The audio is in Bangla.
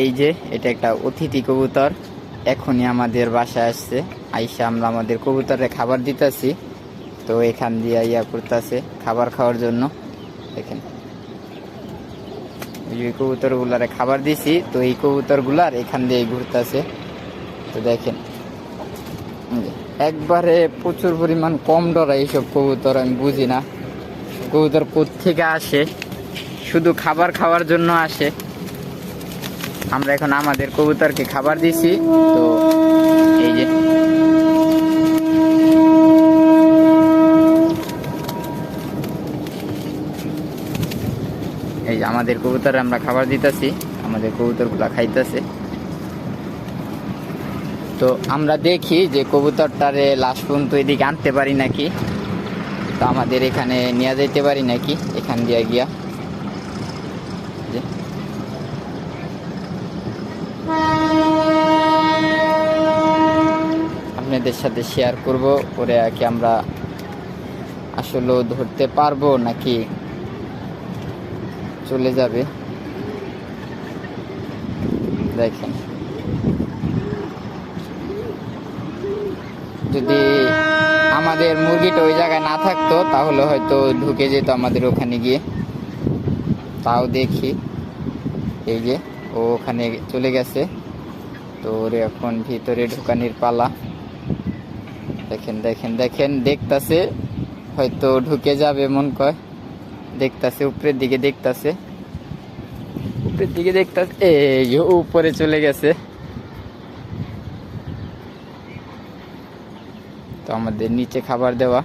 এই যে এটা একটা অতিথি কবুতর, এখনই আমাদের বাসায় আসছে। আইসা আমরা আমাদের কবুতরে খাবার দিতেছি, তো এখান দিয়ে ইয়া করতেছে খাবার খাওয়ার জন্য। দেখেন এই কবুতর গুলারে খাবার দিছি, তো এই কবুতর গুলার এখান দিয়ে ঘুরতেছে। তো দেখেন একবারে প্রচুর পরিমাণ কম ডরা এইসব কবুতর, আমি বুঝি না কবুতর কোত্থেকে আসে, শুধু খাবার খাওয়ার জন্য আসে। আমরা এখন আমাদের কবুতরকে খাবার দিছি, তো এই যে আমাদের কবুতর আমরা খাবার দিতেছি, আমাদের কবুতরগুলা খাইতেছে। তো আমরা দেখি যে কবুতরটারে লাস্ট পর্যন্ত এদিকে আনতে পারি নাকি, তো আমাদের এখানে নিয়ে যেতে পারি নাকি এখান দিয়ে গিয়া। আপনাদের সাথে শেয়ার করব ওরে কি আমরা আসলে ধরতে পারবো নাকি চলে যাবে। দেখেন যদি আমাদের মুরগিটা ওই জায়গায় না থাকতো তাহলে হয়তো ঢুকে যেত আমাদের ওখানে গিয়ে। তাও দেখি এই যে ও ওখানে চলে গেছে, তো ওর এখন ভিতরে ঢুকানির পালা। দেখেন দেখেন দেখেন দেখতাছে, হয়তো ঢুকে যাবে মন কয়। দেখতাছে উপরের দিকে, দেখতাছে উপরের দিকে, দেখতাছে এই উপরে চলে গেছে। তো আমাদের নিচে খাবার দেওয়া।